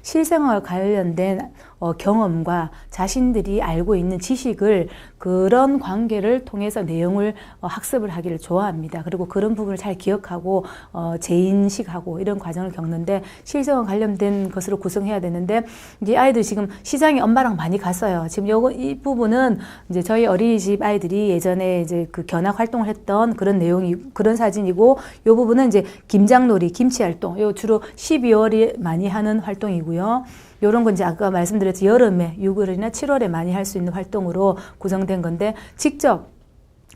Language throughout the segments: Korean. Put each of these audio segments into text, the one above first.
실생활 관련된 경험과 자신들이 알고 있는 지식을 그런 관계를 통해서 내용을 학습을 하기를 좋아합니다. 그리고 그런 부분을 잘 기억하고 재인식하고 이런 과정을 겪는데 실생활 관련된 것으로 구성해야 되는데 이제 아이들 지금 시장에 엄마랑 많이 갔어요. 지금 이 부분은 이제 저희 어린이집 아이들이 예전에 이제 그 견학 활동을 했던 그런 그런 사진이고 이 부분은 이제 김장놀이, 김치 활동, 요 주로 12월에 많이 하는 활동이고요. 요런 건 이제 아까 말씀드렸듯이 여름에 6월이나 7월에 많이 할 수 있는 활동으로 구성된 건데 직접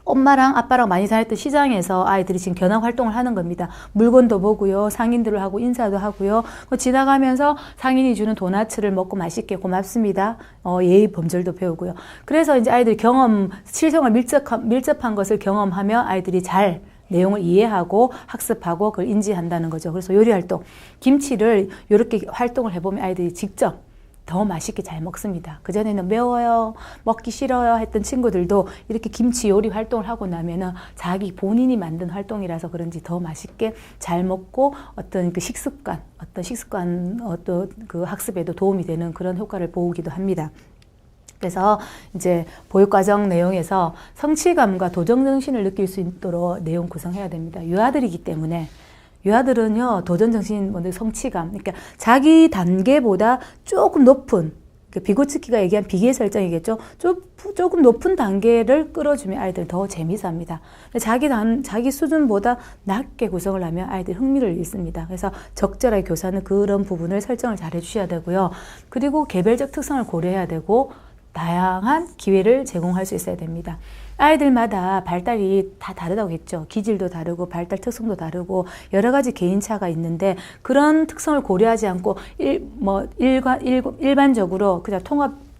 엄마랑 아빠랑 많이 다녔던 시장에서 아이들이 지금 견학 활동을 하는 겁니다. 물건도 보고요. 상인들을 하고 인사도 하고요. 지나가면서 상인이 주는 도나츠를 먹고 맛있게 고맙습니다. 예의 범절도 배우고요. 그래서 이제 아이들이 실생활 밀접한 것을 경험하며 아이들이 잘 내용을 이해하고 학습하고 그걸 인지한다는 거죠. 그래서 요리 활동, 김치를 이렇게 활동을 해보면 아이들이 직접 더 맛있게 잘 먹습니다. 그전에는 매워요, 먹기 싫어요 했던 친구들도 이렇게 김치 요리 활동을 하고 나면은 자기 본인이 만든 활동이라서 그런지 더 맛있게 잘 먹고 어떤 그 식습관, 어떤 그 학습에도 도움이 되는 그런 효과를 보기도 합니다. 그래서 이제 보육과정 내용에서 성취감과 도전정신을 느낄 수 있도록 내용 구성해야 됩니다. 유아들이기 때문에 유아들은요, 도전정신, 성취감, 그러니까 자기 단계보다 조금 높은, 비고츠키가 얘기한 비계 설정이겠죠. 조금 높은 단계를 끌어주면 아이들은 더 재미있습니다. 자기 수준보다 낮게 구성을 하면 아이들이 흥미를 잃습니다. 그래서 적절하게 교사는 그런 부분을 설정을 잘 해주셔야 되고요. 그리고 개별적 특성을 고려해야 되고, 다양한 기회를 제공할 수 있어야 됩니다. 아이들마다 발달이 다 다르다고 했죠. 기질도 다르고 발달 특성도 다르고 여러 가지 개인차가 있는데 그런 특성을 고려하지 않고 일반적으로 그냥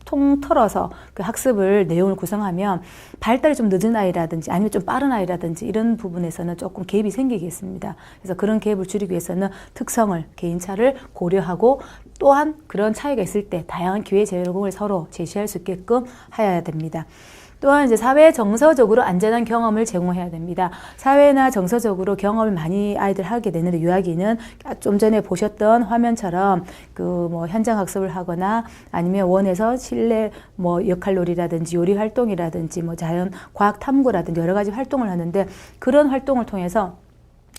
통틀어서 그 학습을 내용을 구성하면 발달이 좀 늦은 아이라든지 아니면 좀 빠른 아이라든지 이런 부분에서는 조금 갭이 생기겠습니다. 그래서 그런 갭을 줄이기 위해서는 특성을, 개인차를 고려하고 또한 그런 차이가 있을 때 다양한 기회 제공을 서로 제시할 수 있게끔 해야 됩니다. 또한 이제 사회 정서적으로 안전한 경험을 제공해야 됩니다. 사회나 정서적으로 경험을 많이 아이들 하게 되는데 유아기는 좀 전에 보셨던 화면처럼 현장 학습을 하거나 아니면 원에서 실내 역할놀이라든지 요리 활동이라든지 자연 과학 탐구라든지 여러 가지 활동을 하는데 그런 활동을 통해서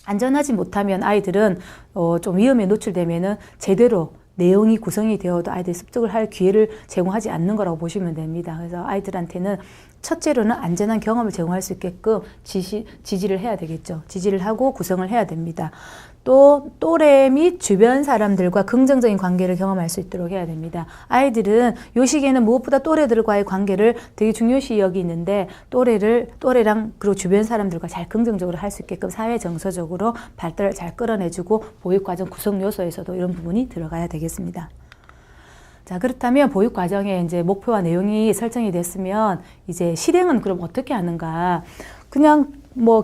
안전하지 못하면 아이들은 좀 위험에 노출되면은 제대로 내용이 구성이 되어도 아이들이 습득을 할 기회를 제공하지 않는 거라고 보시면 됩니다. 그래서 아이들한테는 첫째로는 안전한 경험을 제공할 수 있게끔 지지를 해야 되겠죠. 지지를 하고 구성을 해야 됩니다. 또 또래 및 주변 사람들과 긍정적인 관계를 경험할 수 있도록 해야 됩니다. 아이들은 요 시기에는 무엇보다 또래들과의 관계를 되게 중요시 여기는데 또래랑 그리고 주변 사람들과 잘 긍정적으로 할 수 있게끔 사회 정서적으로 발달을 잘 끌어내주고 보육과정 구성 요소에서도 이런 부분이 들어가야 되겠습니다. 자, 그렇다면 보육과정에 이제 목표와 내용이 설정이 됐으면 이제 실행은 그럼 어떻게 하는가? 그냥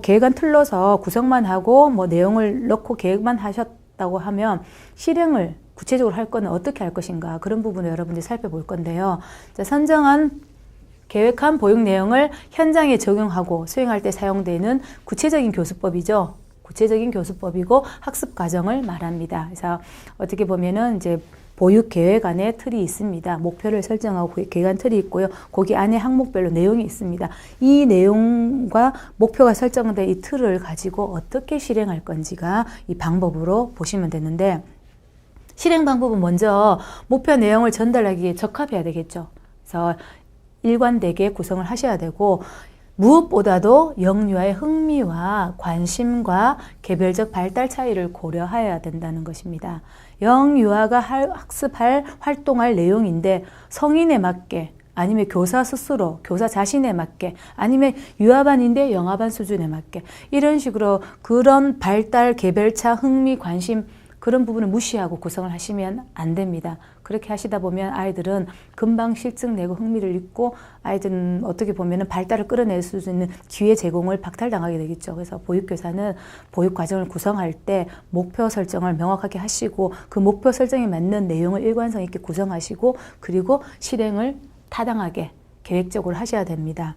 계획안 틀러서 구성만 하고 내용을 넣고 계획만 하셨다고 하면 실행을 구체적으로 할 거는 어떻게 할 것인가? 그런 부분을 여러분들이 살펴볼 건데요. 자, 선정한 계획한 보육 내용을 현장에 적용하고 수행할 때 사용되는 구체적인 교수법이죠. 구체적인 교수법이고 학습 과정을 말합니다. 그래서 어떻게 보면은 이제 보육 계획 안에 틀이 있습니다. 목표를 설정하고 계획안 틀이 있고요. 거기 안에 항목별로 내용이 있습니다. 이 내용과 목표가 설정된 이 틀을 가지고 어떻게 실행할 건지가 이 방법으로 보시면 되는데 실행 방법은 먼저 목표 내용을 전달하기에 적합해야 되겠죠. 그래서 일관되게 구성을 하셔야 되고 무엇보다도 영유아의 흥미와 관심과 개별적 발달 차이를 고려해야 된다는 것입니다. 영유아가 학습할 활동할 내용인데 성인에 맞게 아니면 교사 스스로, 교사 자신에 맞게 아니면 유아반인데 영아반 수준에 맞게 이런 식으로 그런 발달, 개별차, 흥미, 관심 그런 부분을 무시하고 구성을 하시면 안 됩니다. 그렇게 하시다 보면 아이들은 금방 실증 내고 흥미를 잃고 아이들은 어떻게 보면 발달을 끌어낼 수 있는 기회 제공을 박탈당하게 되겠죠. 그래서 보육교사는 보육과정을 구성할 때 목표 설정을 명확하게 하시고 그 목표 설정에 맞는 내용을 일관성 있게 구성하시고 그리고 실행을 타당하게 계획적으로 하셔야 됩니다.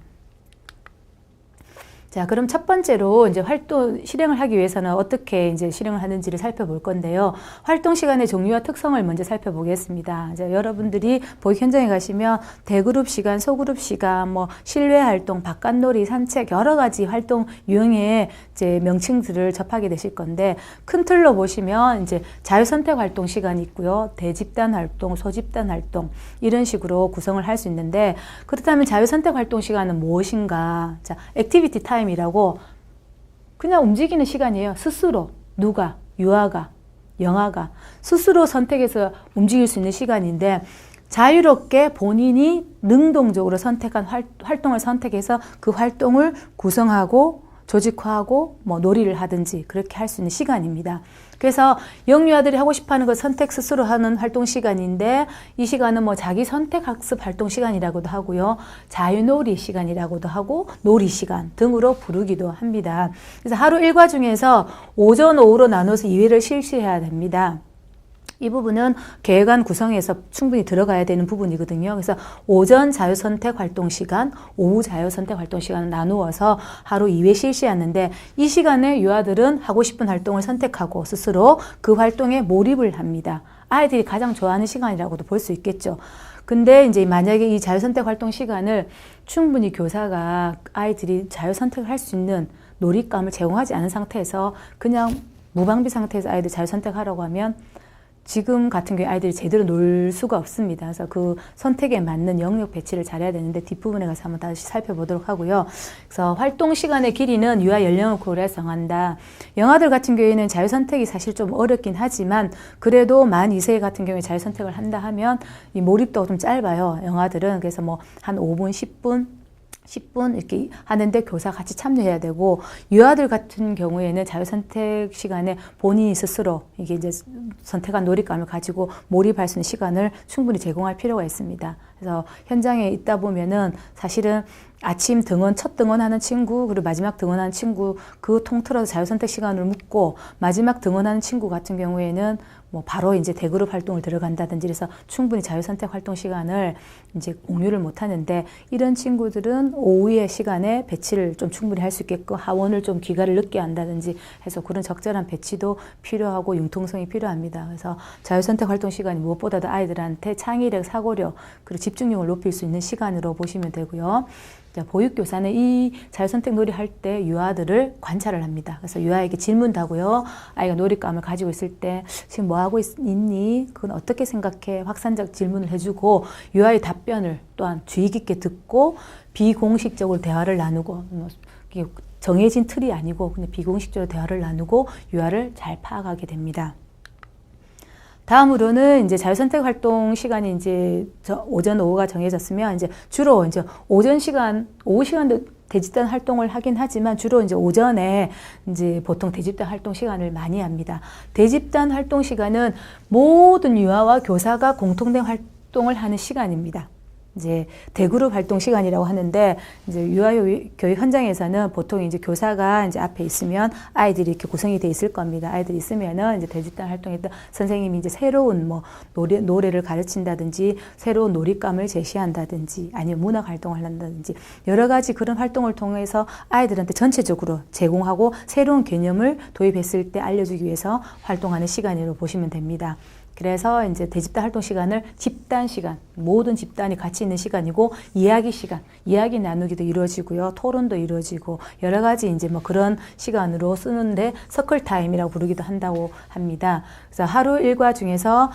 자, 그럼 첫 번째로 이제 활동 실행을 하기 위해서는 어떻게 이제 실행을 하는지를 살펴볼 건데요. 활동 시간의 종류와 특성을 먼저 살펴보겠습니다. 이제 여러분들이 보육 현장에 가시면 대그룹 시간, 소그룹 시간, 뭐 실외 활동, 바깥놀이, 산책 여러 가지 활동 유형의 이제 명칭들을 접하게 되실 건데 큰 틀로 보시면 이제 자유선택 활동 시간이 있고요. 대집단 활동, 소집단 활동 이런 식으로 구성을 할 수 있는데 그렇다면 자유선택 활동 시간은 무엇인가? 자, 액티비티 타임이라고 그냥 움직이는 시간이에요. 스스로 누가, 유아가, 영아가 스스로 선택해서 움직일 수 있는 시간인데 자유롭게 본인이 능동적으로 선택한 활동을 선택해서 그 활동을 구성하고 조직화하고 뭐 놀이를 하든지 그렇게 할 수 있는 시간입니다. 그래서 영유아들이 하고 싶어하는 걸 선택 스스로 하는 활동 시간인데 이 시간은 뭐 자기 선택 학습 활동 시간이라고도 하고요. 자유놀이 시간이라고도 하고 놀이 시간 등으로 부르기도 합니다. 그래서 하루 일과 중에서 오전, 오후로 나눠서 2회를 실시해야 됩니다. 이 부분은 계획안 구성에서 충분히 들어가야 되는 부분이거든요. 그래서 오전 자유선택 활동 시간, 오후 자유선택 활동 시간을 나누어서 하루 2회 실시하는데 이 시간에 유아들은 하고 싶은 활동을 선택하고 스스로 그 활동에 몰입을 합니다. 아이들이 가장 좋아하는 시간이라고도 볼 수 있겠죠. 근데 이제 만약에 이 자유선택 활동 시간을 충분히 교사가 아이들이 자유선택을 할 수 있는 놀잇감을 제공하지 않은 상태에서 그냥 무방비 상태에서 아이들 자유선택하라고 하면 지금 같은 경우에 아이들이 제대로 놀 수가 없습니다. 그래서 그 선택에 맞는 영역 배치를 잘해야 되는데 뒷부분에 가서 한번 다시 살펴보도록 하고요. 그래서 활동 시간의 길이는 유아 연령을 고려해서 정한다. 영아들 같은 경우에는 자유선택이 사실 좀 어렵긴 하지만 그래도 만 2세 같은 경우에 자유선택을 한다 하면 이 몰입도가 좀 짧아요. 영아들은. 그래서 뭐 한 5분, 10분 이렇게 하는데 교사 같이 참여해야 되고 유아들 같은 경우에는 자유선택 시간에 본인이 스스로 이게 이제 선택한 놀잇감을 가지고 몰입할 수 있는 시간을 충분히 제공할 필요가 있습니다. 그래서 현장에 있다 보면은 사실은 아침 등원, 첫 등원하는 친구, 그리고 마지막 등원하는 친구, 그 통틀어서 자유선택 시간을 묻고 마지막 등원하는 친구 같은 경우에는 뭐 바로 이제 대그룹 활동을 들어간다든지 그래서 충분히 자유선택 활동 시간을 이제 공유를 못 하는데 이런 친구들은 오후의 시간에 배치를 좀 충분히 할 수 있게끔 하원을 좀 귀가를 늦게 한다든지 해서 그런 적절한 배치도 필요하고 융통성이 필요합니다. 그래서 자유선택 활동 시간이 무엇보다도 아이들한테 창의력, 사고력, 그리고 집중력을 높일 수 있는 시간으로 보시면 되고요. 자, 보육교사는 이 자유선택 놀이 할 때 유아들을 관찰을 합니다. 그래서 유아에게 질문도 하고요. 아이가 놀잇감을 가지고 있을 때 지금 뭐 하고 있니? 그건 어떻게 생각해? 확산적 질문을 해주고 유아의 답변을 또한 주의 깊게 듣고 비공식적으로 대화를 나누고 정해진 틀이 아니고 그냥 비공식적으로 대화를 나누고 유아를 잘 파악하게 됩니다. 다음으로는 이제 자유선택 활동 시간이 이제 오전, 오후가 정해졌으면 이제 주로 이제 오전 시간, 오후 시간도 대집단 활동을 하긴 하지만 주로 이제 오전에 이제 보통 대집단 활동 시간을 많이 합니다. 대집단 활동 시간은 모든 유아와 교사가 공통된 활동을 하는 시간입니다. 이제 대그룹 활동 시간이라고 하는데 이제 유아교육 현장에서는 보통 이제 교사가 이제 앞에 있으면 아이들이 이렇게 구성이 돼 있을 겁니다. 아이들이 있으면은 이제 대집단 활동에서 선생님이 이제 새로운 뭐 노래를 가르친다든지 새로운 놀잇감을 제시한다든지 아니면 문학 활동을 한다든지 여러 가지 그런 활동을 통해서 아이들한테 전체적으로 제공하고 새로운 개념을 도입했을 때 알려주기 위해서 활동하는 시간으로 보시면 됩니다. 그래서 이제 대집단 활동 시간을 집단 시간, 모든 집단이 같이 있는 시간이고 이야기 시간, 이야기 나누기도 이루어지고요. 토론도 이루어지고 여러 가지 이제 뭐 그런 시간으로 쓰는데 서클 타임이라고 부르기도 한다고 합니다. 그래서 하루 일과 중에서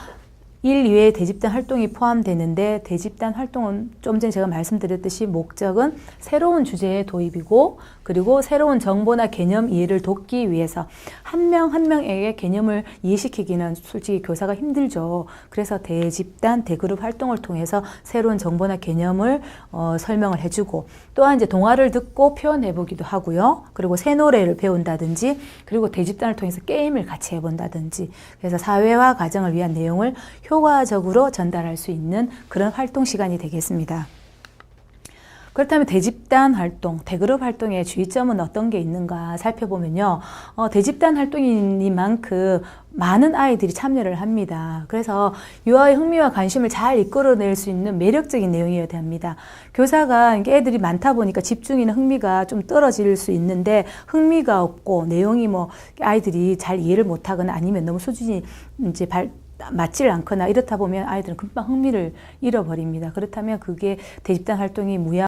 1, 2회의 대집단 활동이 포함되는데 대집단 활동은 좀 전에 제가 말씀드렸듯이 목적은 새로운 주제의 도입이고 그리고 새로운 정보나 개념 이해를 돕기 위해서 한 명 한 명에게 개념을 이해시키기는 솔직히 교사가 힘들죠. 그래서 대집단, 대그룹 활동을 통해서 새로운 정보나 개념을 설명을 해주고 또한 이제 동화를 듣고 표현해보기도 하고요. 그리고 새 노래를 배운다든지 그리고 대집단을 통해서 게임을 같이 해본다든지 그래서 사회화 과정을 위한 내용을 효과적으로 전달할 수 있는 그런 활동 시간이 되겠습니다. 그렇다면 대집단 활동, 대그룹 활동의 주의점은 어떤 게 있는가 살펴보면요. 대집단 활동이니만큼 많은 아이들이 참여를 합니다. 그래서 유아의 흥미와 관심을 잘 이끌어낼 수 있는 매력적인 내용이어야 합니다. 교사가 애들이 많다 보니까 집중이나 흥미가 좀 떨어질 수 있는데 흥미가 없고 내용이 뭐 아이들이 잘 이해를 못하거나 아니면 너무 수준이 이제 맞지를 않거나 이렇다 보면 아이들은 금방 흥미를 잃어버립니다. 그렇다면 그게 대집단 활동이 무야